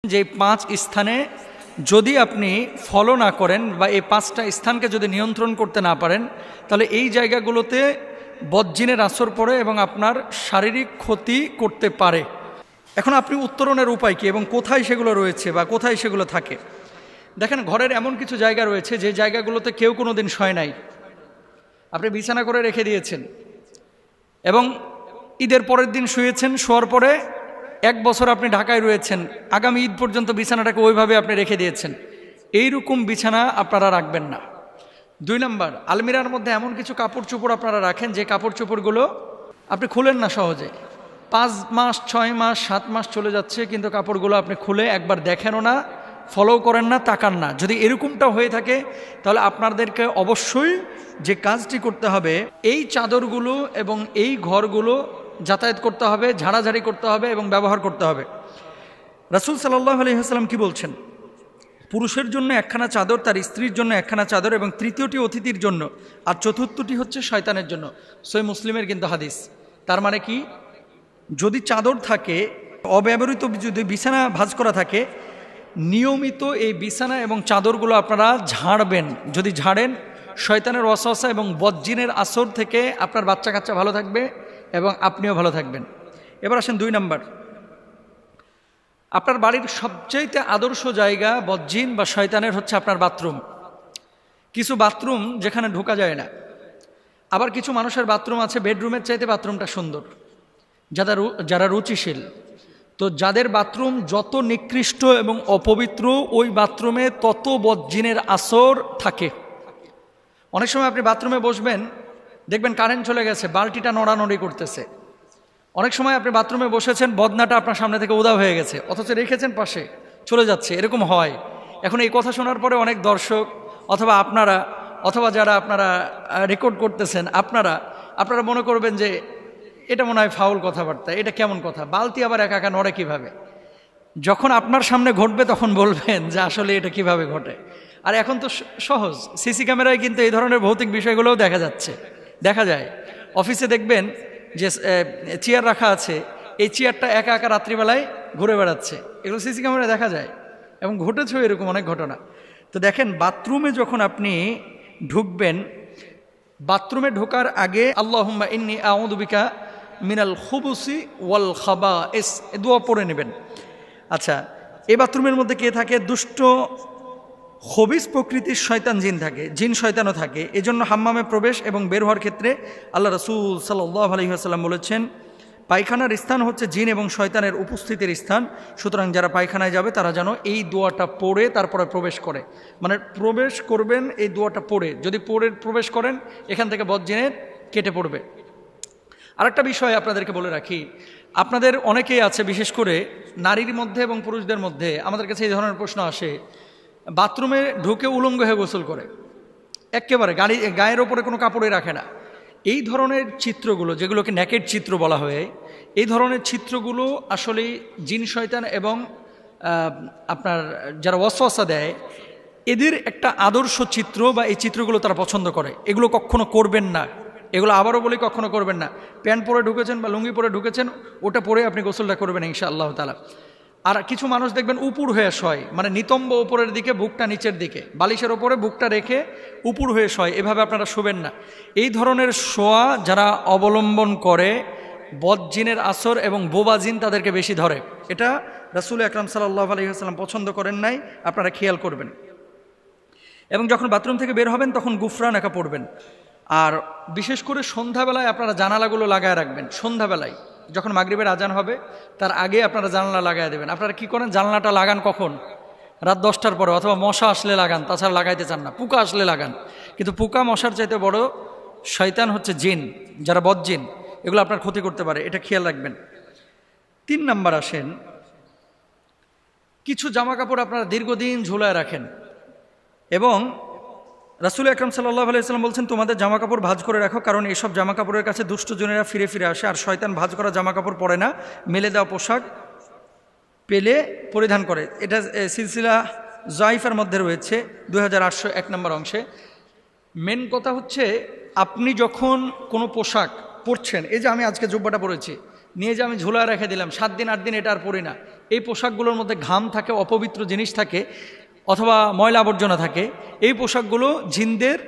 যে 5 স্থানে যদি আপনি ফলো না করেন বা এই 5টা স্থানকে যদি নিয়ন্ত্রণ করতে না পারেন, তাহলে এই জায়গাগুলোতে বদজিনের আসর পড়ে এবং আপনার শারীরিক ক্ষতি করতে পারে। এখন আপনি উত্তরণের উপায় কি এবং কোথায় সেগুলো রয়েছে বা কোথায় সেগুলো থাকে? দেখেন, ঘরের এমন কিছু জায়গা রয়েছে যে জায়গাগুলোতে কেউ কোনো দিন শয় নাই, আপনি বিছানা করে রেখে দিয়েছেন এবং ঈদের পরের দিন শুয়েছেন, শোয়ার পরে 1 বছর আপনি ঢাকায় রয়েছেন, আগামী ঈদ পর্যন্ত বিছানাটাকে ওইভাবে আপনি রেখে দিয়েছেন। এইরকম বিছানা আপনারা রাখবেন না। 2 নম্বর, আলমিরার মধ্যে এমন কিছু কাপড় চোপড় আপনারা রাখেন যে কাপড় চোপড়গুলো আপনি খুলেন না সহজে। 5 মাস 6 মাস 7 মাস চলে যাচ্ছে, কিন্তু কাপড়গুলো আপনি খুলে একবার দেখেনও না, ফলো করেন না, তাকান না। যদি এরকমটা হয়ে থাকে তাহলে আপনাদেরকে অবশ্যই যে কাজটি করতে হবে, এই চাদরগুলো এবং এই ঘরগুলো যাতায়াত করতে হবে, ঝাড়াঝাড়ি করতে হবে এবং ব্যবহার করতে হবে। রাসূল সাল্লাল্লাহু আলাইহি ওয়াসাল্লাম কি বলছেন? পুরুষের জন্য 1খানা চাদর, তার স্ত্রীর জন্য 1খানা চাদর এবং তৃতীয়টি অতিথির জন্য, আর চতুর্থটি হচ্ছে শয়তানের জন্য। সহিহ মুসলিমের কিন্তু হাদিস। তার মানে কি, যদি চাদর থাকে, অব্যবহৃত যদি বিছানা ভাঁজ করা থাকে, নিয়মিত এই বিছানা এবং চাদরগুলো আপনারা ঝাড়বেন। যদি ঝাড়েন, শয়তানের ওয়াসওয়াসা এবং বদজিনের আসর থেকে আপনার বাচ্চা কাচ্চা ভালো থাকবে এবং আপনিও ভালো থাকবেন। এবার আসেন 2 নম্বর, আপনার বাড়ির সবচাইতে আদর্শ জায়গা বদজিন বা শয়তানের হচ্ছে আপনার বাথরুম। কিছু বাথরুম যেখানে ঢোকা যায় না, আবার কিছু মানুষের বাথরুম আছে বেডরুমের চাইতে বাথরুমটা সুন্দর, যারা রুচিশীল। তো যাদের বাথরুম যত নিকৃষ্ট এবং অপবিত্র, ওই বাথরুমে তত বদজিনের আসর থাকে। অনেক সময় আপনি বাথরুমে বসবেন, দেখবেন কারেন্ট চলে গেছে, বালতিটা নড়ানড়ি করতেছে। অনেক সময় আপনি বাথরুমে বসেছেন, বদনাটা আপনার সামনে থেকে উধাও হয়ে গেছে, অথচ রেখেছেন পাশে, চলে যাচ্ছে। এরকম হয়। এখন এই কথা শোনার পরে অনেক দর্শক অথবা আপনারা অথবা যারা আপনারা রেকর্ড করতেছেন, আপনারা মনে করবেন যে এটা মনে হয় ফাউল কথাবার্তা, এটা কেমন কথা, বালতি আবার একা একা নড়ে কীভাবে? যখন আপনার সামনে ঘটবে তখন বলবেন যে আসলে এটা কিভাবে ঘটে। আর এখন তো সহজ, সিসি ক্যামেরায় কিন্তু এই ধরনের ভৌতিক বিষয়গুলোও দেখা যায়। অফিসে দেখবেন যে চেয়ার রাখা আছে, এই চেয়ারটা একা একা রাত্রিবেলায় ঘুরে বেড়াচ্ছে, এগুলো সিসি ক্যামেরায় দেখা যায় এবং ঘটেছেও এরকম অনেক ঘটনা। তো দেখেন, বাথরুমে যখন আপনি ঢুকবেন, বাথরুমে ঢোকার আগে আল্লাহুম্মা ইন্নী আউযু বিকা মিনাল খুবুসি ওয়াল খাবাইস এই দোয়া পড়ে নেবেন। আচ্ছা, এই বাথরুমের মধ্যে কে থাকে? দুষ্ট খবিস প্রকৃতির শয়তান জিন শয়তানও থাকে। এজন্য হাম্মামে প্রবেশ এবং বের হওয়ার ক্ষেত্রে আল্লাহ রাসূল সাল্লাল্লাহু আলাইহি ওয়াসাল্লাম বলেছেন, পায়খানার স্থান হচ্ছে জিন এবং শয়তানের উপস্থিতির স্থান। সুতরাং যারা পায়খানায় যাবে তারা যেন এই দোয়াটা পড়ে তারপরে প্রবেশ করে, মানে প্রবেশ করবেন এই দোয়াটা পড়ে। যদি প্রবেশ করেন, এখান থেকে বদজিনের কেটে পড়বে। আরেকটা বিষয় আপনাদেরকে বলে রাখি, আপনাদের অনেকেই আছে, বিশেষ করে নারীর মধ্যে এবং পুরুষদের মধ্যে আমাদের কাছে এই ধরনের প্রশ্ন আসে, বাথরুমে ঢুকে উলঙ্গ হয়ে গোসল করে, একেবারে গায়ের ওপরে কোনো কাপড়ই রাখে না। এই ধরনের চিত্রগুলো, যেগুলোকে নেকেড চিত্র বলা হয়, এই ধরনের চিত্রগুলো আসলে জিন শয়তান এবং আপনার যারা ওয়াসওয়াসা দেয়, এদের একটা আদর্শ চিত্র বা এই চিত্রগুলো তারা পছন্দ করে। এগুলো কখনো করবেন না, এগুলো আবারও বলি কখনো করবেন না। প্যান্ট পরে ঢুকেছেন বা লুঙ্গি পরে ঢুকেছেন, ওটা পরে আপনি গোসলটা করবেন ইনশাআল্লাহ তাআলা। আর কিছু মানুষ দেখবেন উপুর হয়ে শয়, মানে নিতম্ব উপরের দিকে, বুকটা নিচের দিকে, বালিশের ওপরে বুকটা রেখে উপুর হয়ে শয়, এভাবে আপনারা শোবেন না। এই ধরনের শোয়া যারা অবলম্বন করে, বদজিনের আসর এবং বোবা জিন তাদেরকে বেশি ধরে। এটা রাসূল আকরাম সাল্লাল্লাহু আলাইহি ওয়াসাল্লাম পছন্দ করেন নাই, আপনারা খেয়াল করবেন। এবং যখন বাথরুম থেকে বের হবেন তখন গুফরান একা পড়বেন। আর বিশেষ করে সন্ধ্যাবেলায় আপনারা জানালাগুলো লাগায় রাখবেন। সন্ধ্যাবেলায় যখন মাগরিবের আজান হবে তার আগে আপনারা জানালা লাগায় দেবেন। আপনারা কি করেন, জানালাটা লাগান কখন? রাত 10টার পরে, অথবা মশা আসলে লাগান, তাছাড়া লাগাইতে চান না। পোকা আসলে লাগান, কিন্তু পোকা মশার চাইতে বড় শয়তান হচ্ছে জিন, যারা বদজিন, এগুলো আপনার ক্ষতি করতে পারে, এটা খেয়াল রাখবেন। 3 নম্বর আসেন, কিছু জামা কাপড় আপনারা দীর্ঘদিন ঝুলায় রাখেন এবং রাসূল আকরাম সাল্লাল্লাহু আলাইহি ওয়াসাল্লাম বলছেন, তোমাদের জামা কাপড় ভাঁজ করে রাখো, কারণ এসব জামা কাপড়ের কাছে দুষ্টজনেরা ফিরে ফিরে আসে, আর শয়তান ভাঁজ করা জামা কাপড় পরে না, মেলে দেওয়া পোশাক পেলে পরিধান করে। এটা সিলসিলা জাইফার মধ্যে রয়েছে 2801 নম্বর অংশে। মেন কথা হচ্ছে, আপনি যখন কোনো পোশাক পরছেন, এই যে আমি আজকে জুব্বাটা পরেছি, নিয়ে যে আমি ঝুলায় রেখে দিলাম, 7 দিন 8 দিন এটা আর পরি না। এই পোশাকগুলোর মধ্যে ঘাম থাকে, অপবিত্র জিনিস থাকে, অথবা ময়লা আবর্জনা থাকে। এই পোশাকগুলো জিনদের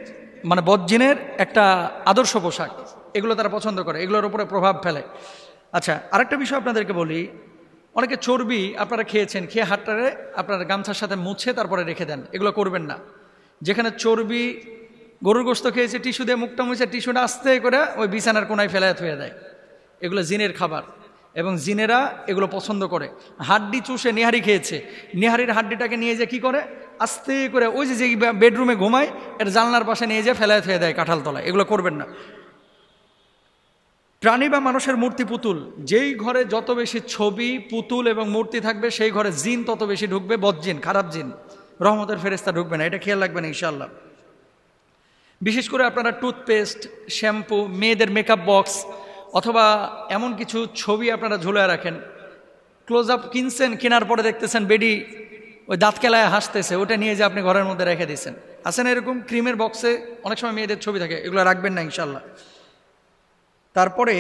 মানে বদজিনের একটা আদর্শ পোশাক, এগুলো তারা পছন্দ করে, এগুলোর উপরে প্রভাব ফেলে। আচ্ছা, আরেকটা বিষয় আপনাদেরকে বলি, অনেকে চর্বি আপনারা খেয়েছেন, খেয়ে হাতটারে আপনারা গামছার সাথে মুছে তারপরে রেখে দেন, এগুলো করবেন না। যেখানে চর্বি, গরুর গোশত খেয়েছে, টিস্যু দিয়ে মুখটা মুছে টিস্যুটা আস্তে করে ওই বিছানার কোনায় ফেলায় থুয়ে দেয়। এগুলো জিনের খাবার এবং জিনেরা এগুলো পছন্দ করে। হাড্ডি চুষে নিহারি খেয়েছে, নিহারির হাড্ডিটাকে নিয়ে যে কি করে আস্তে করে ওই যে বেডরুমে ঘুমায় এর জানলার পাশে নিয়ে যে ফেলায় থুয়ে দেয় কাঁঠাল তলায়, এগুলো করবেন না। প্রাণী বা মানুষের মূর্তি, পুতুল, যেই ঘরে যত বেশি ছবি, পুতুল এবং মূর্তি থাকবে সেই ঘরে জিন তত বেশি ঢুকবে, বদজিন, খারাপ জিন, রহমতের ফেরেশতা ঢুকবে না, এটা খেয়াল রাখবেন ইনশাআল্লাহ। বিশেষ করে আপনারা টুথপেস্ট, শ্যাম্পু, মেয়েদের মেকআপ বক্স অথবা এমন কিছু ছবি আপনারা ঝুলে রাখেন। ক্লোজ আপ কিনছেন, কেনার পরে দেখতেছেন বেডি ওই দাঁত কেলায় হাসতেছে, ওটা নিয়ে যে আপনি ঘরের মধ্যে রেখে দিচ্ছেন। আসেন এরকম ক্রিমের বক্সে অনেক সময় মেয়েদের ছবি থাকে, এগুলো রাখবেন না ইনশাআল্লাহ। তারপরে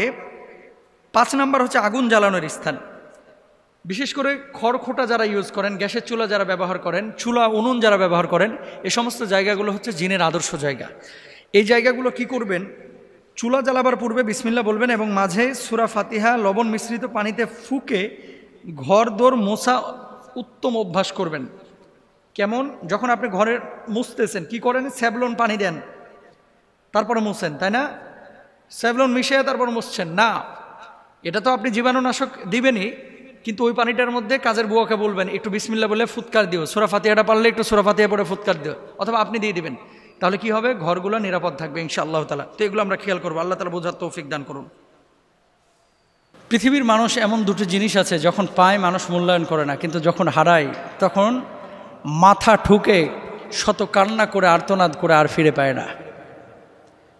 5 নাম্বার হচ্ছে আগুন জ্বালানোর স্থান। বিশেষ করে খড়খোটা যারা ইউজ করেন, গ্যাসের চুলা যারা ব্যবহার করেন, চুলা উনুন যারা ব্যবহার করেন, এই সমস্ত জায়গাগুলো হচ্ছে জিনের আদর্শ জায়গা। এই জায়গাগুলো কি করবেন, চুলা জ্বালাবার পূর্বে বিসমিল্লাহ বলবেন এবং মাঝে সূরা ফাতিহা লবণ মিশ্রিত পানিতে ফুঁকে ঘর দোর মোছা উত্তম অভ্যাস করবেন। কেমন, যখন আপনি ঘরে মুছতেছেন কি করেন, স্যাভলন পানি দেন তারপরে মুছেন, তাই না? স্যাভলন মিশিয়ে তারপর মুছছেন না, এটা তো আপনি জীবাণুনাশক দিবেনই, কিন্তু ওই পানিটার মধ্যে কাজের বুয়াকে বলবেন একটু বিসমিল্লাহ বলে ফুৎকার দিও, সূরা ফাতিহাটা পারলে একটু সূরা ফাতিহা পড়ে ফুৎকার দিও, অথবা আপনি দিয়ে দিবেন, তাহলে কি হবে, ঘরগুলো নিরাপদ থাকবে ইনশাআল্লাহ তাআলা। তো এগুলো আমরা খেয়াল করবো, আল্লাহ তাআলা বোঝার তৌফিক দান করুন। পৃথিবীর মানুষ এমন দুটো জিনিস আছে, যখন পায় মানুষ মূল্যায়ন করে না, কিন্তু যখন হারায় তখন মাথা ঠুকে শত কান্না করে আর্তনাদ করে আর ফিরে পায় না।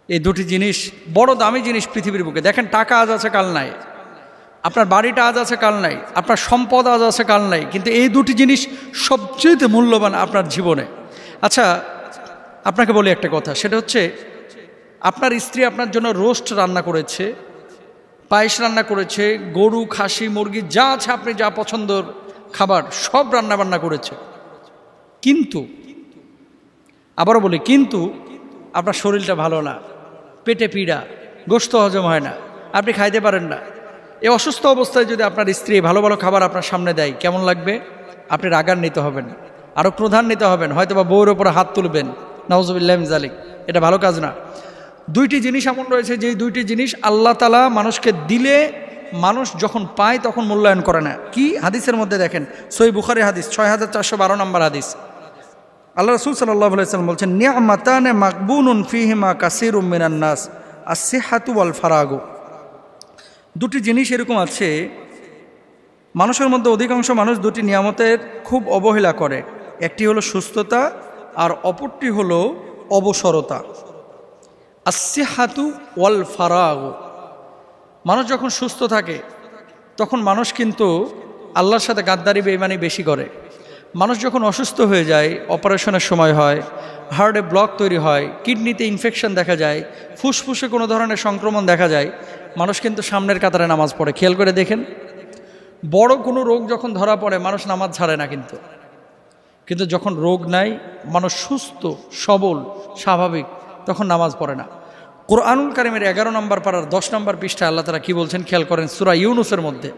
এই দুটি জিনিস বড় দামি জিনিস পৃথিবীর বুকে। দেখেন, টাকা আজ আছে কাল নাই, আপনার বাড়িটা আজ আছে কাল নাই, আপনার সম্পদ আজ আছে কাল নাই, কিন্তু এই দুটি জিনিস সবচেয়ে মূল্যবান আপনার জীবনে। আচ্ছা, আপনাকে বলি একটা কথা, সেটা হচ্ছে আপনার স্ত্রী আপনার জন্য রোস্ট রান্না করেছে, পায়েস রান্না করেছে, গরু, খাসি, মুরগি যা আছে আপনি যা পছন্দের খাবার সব রান্না বান্না করেছে, কিন্তু আবারও বলি কিন্তু আপনার শরীরটা ভালো না, পেটে পীড়া, গোশত হজম হয় না, আপনি খাইতে পারেন না। এই অসুস্থ অবস্থায় যদি আপনার স্ত্রী ভালো ভালো খাবার আপনার সামনে দেয়, কেমন লাগবে? আপনি রাগান্বিত হবেন, আরও ক্রোধান্বিত হবেন, হয়তোবা বউর ওপরে হাত তুলবেন, নাউজুবিল্লাহি মিন যালিক। এটা ভালো কাজ না। দুইটি জিনিস এমন রয়েছে যেই দুইটি জিনিস আল্লাহ তাআলা মানুষকে দিলে মানুষ যখন পায় তখন মূল্যায়ন করে না। কি হাদিসের মধ্যে দেখেন, সহিহ বুখারী হাদিস 6412 নম্বর হাদিস, আল্লাহ রাসূল সাল্লাল্লাহু আলাইহি ওয়াসাল্লাম বলছেন, নি'মাতানে মাকবুনুন ফীহিমা কাসীরুম মিনান নাস, আস-সিহহাতু ওয়াল ফারাগু। দুটি জিনিস এরকম আছে, মানুষের মধ্যে অধিকাংশ মানুষ দুটি নিয়ামতের খুব অবহেলা করে। একটি হলো সুস্থতা আর অপরটি হলো অবসরতা। আস-সিহহাতু ওয়াল ফারাগু। মানুষ যখন সুস্থ থাকে তখন মানুষ কিন্তু আল্লাহর সাথে গাদ্দারি বেঈমানি বেশি করে। মানুষ যখন অসুস্থ হয়ে যায়, অপারেশনের সময় হয়, হার্টে ব্লক তৈরি হয়, কিডনিতে ইনফেকশন দেখা যায়, ফুসফুসে কোনো ধরনের সংক্রমণ দেখা যায়, মানুষ কিন্তু সামনের কাতারে নামাজ পড়ে। খেয়াল করে দেখেন, বড় কোনো রোগ যখন ধরা পড়ে মানুষ নামাজ ছাড়ে না, কিন্তু যখন রোগ নাই, মানুষ সুস্থ সবল স্বাভাবিক, তখন নামাজ পড়ে না। কুরআনুল কারীমের 11 নম্বর পারার 10 নম্বর পৃষ্ঠায় আল্লাহ তাআলা কি বলছেন খেয়াল করেন, সূরা ইউনূসের মধ্যে,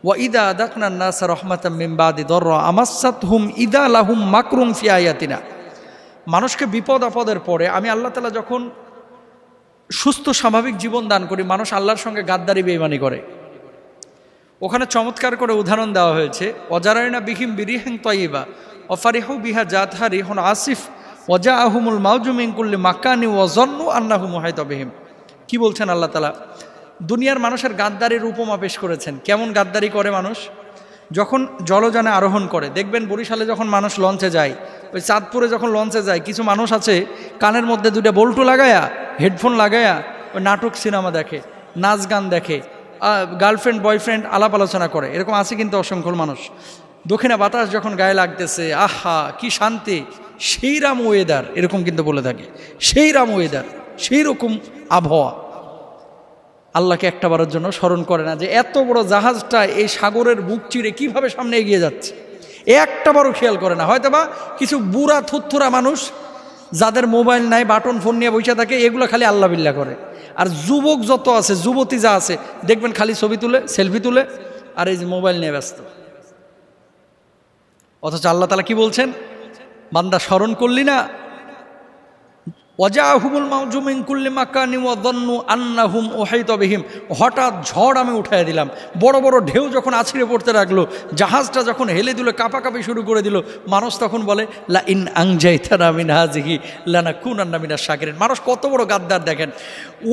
ওয়া ইদা আযাকনা আন-নাসা রাহমাতাম মিন বাদি দাররা আমাসসাতহুম ইদা লাহুম মাকরুম ফি আয়াতিনা। মানুষকে বিপদ আপদের পরে আমি আল্লাহ তাআলা যখন সুস্থ স্বাভাবিক জীবন দান করি, মানুষ আল্লাহর সঙ্গে গাদ্দারি বেঈমানি করে। ওখানে চমৎকার করে উদাহরণ দেওয়া হয়েছে, ওয়াজারাইনা বিহিম বিরিহিন তাইয়্যিবা ওয়া ফারিহু বিহা জাতহা রিহুন আসিফ ওয়াজাআহুমুল মাউজু মিন কুল্লি মাকানি ওয়া যান্নু আন্নাহু মুহাইতা বিহিম। কি বলছেন আল্লাহ তাআলা? দুনিয়ার মানুষের গাদ্দারির উপমা পেশ করেছেন। কেমন গাদ্দারি করে মানুষ? যখন জলযানে আরোহণ করে, দেখবেন বরিশালে যখন মানুষ লঞ্চে যায়, ওই চাঁদপুরে যখন লঞ্চে যায়, কিছু মানুষ আছে কানের মধ্যে দুইটা বল্টু লাগায়া, হেডফোন লাগায়া ওই নাটক সিনেমা দেখে, নাচ গান দেখে, গার্লফ্রেন্ড বয়ফ্রেন্ড আলাপ আলোচনা করে, এরকম আছে কিন্তু অসংখ্য মানুষ। দক্ষিণা বাতাস যখন গায়ে লাগতেছে, আহা কি শান্তি, সেই রাম ওয়েদার, এরকম কিন্তু বলে থাকে, সেই রাম ওয়েদার, সেই রকম আবহাওয়া। আল্লাহকে একটাবারের জন্য স্মরণ করে না যে এত বড় জাহাজটা এই সাগরের বুক চিরে কীভাবে সামনে এগিয়ে যাচ্ছে, একটাবারও খেয়াল করে না। হয়তো বা কিছু বুড়া থুত্থুরা মানুষ যাদের মোবাইল নাই, বাটন ফোন নিয়ে বসে থাকে, এগুলো খালি আল্লাহ বিল্লাহ করে। আর যুবক যত আছে, যুবতী যা আছে, দেখবেন খালি ছবি তুলে, সেলফি তুলে, আর এই যে মোবাইল নিয়ে ব্যস্ত। অথচ আল্লাহ তাআলা কি বলছেন, বান্দা স্মরণ করলি না, ওয়াজাহুমুল মাউজু মিন কুল্লি মাকানি ওয়া যান্নু আন্নাহুম উহাইতা বিহিম, হঠাৎ ঝড় আমি উঠায় দিলাম, বড় বড় ঢেউ যখন আছড়ে পড়তে লাগলো, জাহাজটা যখন হেলে দিল, কাঁপাকাঁপি শুরু করে দিল, মানুষ তখন বলে লা ইন আনজাইতানা মিন হাযিহি লানাকুনান্না মিনাশ শাকিরিন। মানুষ কত বড় গাদ্দার দেখেন।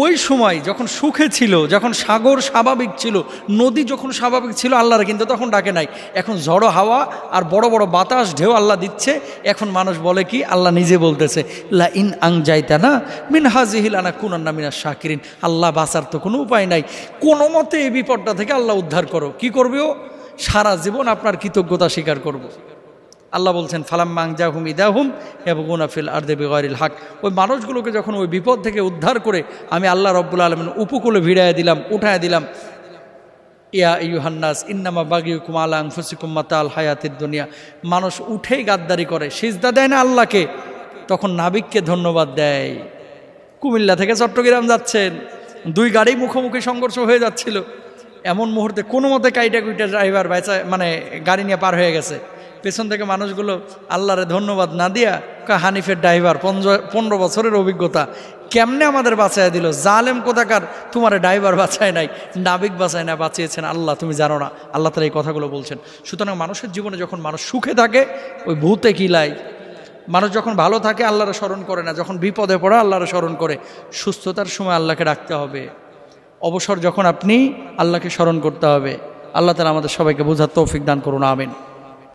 ওই সময় যখন সুখে ছিল, যখন সাগর স্বাভাবিক ছিল, নদী যখন স্বাভাবিক ছিল, আল্লাহর কিন্তু তখন ডাকে নাই। এখন ঝড়ো হাওয়া আর বড় বড় বাতাস ঢেউ আল্লাহ দিচ্ছে, এখন মানুষ বলে কি, আল্লাহ নিজে বলতেছে লা ইন আনজাইতানা মিন হাযিহি লানাকুনান্না মিনাশ শাকিরিন। আল্লাহ বাঁচার তো কোনো উপায় নাই, কোনো মতে এই বিপদটা থেকে আল্লাহ উদ্ধার করো। কি করবে ও? সারা জীবন আপনার কৃতজ্ঞতা স্বীকার করব। আল্লাহ বলছেন ফালাম্মা আনজাহুম ইদাহুম ইয়াবগুনা ফিল আরদি বিগাইরিল হক। ওই মানুষগুলোকে যখন ওই বিপদ থেকে উদ্ধার করে আমি আল্লাহ রাব্বুল আলামিন উপকূলে ভিড়াইয়া দিলাম, উঠায় দিলাম, ইয়া আইয়ুহান নাস ইন্নামা বাগিয়ুকুম আলা আনফুসিকুম মাতাল হায়াতিদ দুনিয়া। মানুষ উঠেই গাদ্দারি করে, সিজদা দেয় না আল্লাহকে, তখন নাবিককে ধন্যবাদ দেয়। কুমিল্লা থেকে চট্টগ্রাম যাচ্ছেন, দুই গাড়ি মুখোমুখি সংঘর্ষ হয়ে যাচ্ছিল, এমন মুহূর্তে কোনো মতে কাইটা কুইটা ড্রাইভার মানে গাড়ি নিয়ে পার হয়ে গেছে। পেছন থেকে মানুষগুলো আল্লাহরে ধন্যবাদ না দিয়া হানিফের ড্রাইভার, 15 বছরের অভিজ্ঞতা, কেমনে আমাদের বাঁচায় দিল, জালেম কোথাকার, তোমার ড্রাইভার বাঁচায় নাই, নাবিক বাঁচায় না, বাঁচিয়েছেন আল্লাহ, তুমি জানো না। আল্লাহ তাআলা এই কথাগুলো বলছেন। সুতরাং মানুষের জীবনে যখন মানুষ সুখে থাকে ওই ভূতে কিলাই, মানুষ যখন ভালো থাকে আল্লাহরে স্মরণ করে না, যখন বিপদে পড়ে আল্লাহরে স্মরণ করে। সুস্থতার সময় আল্লাহকে ডাকতে হবে, অবসর যখন আপনি আল্লাহকে স্মরণ করতে হবে। আল্লাহ তাআলা আমাদের সবাইকে বোঝার তৌফিক দান করুন, আমিন।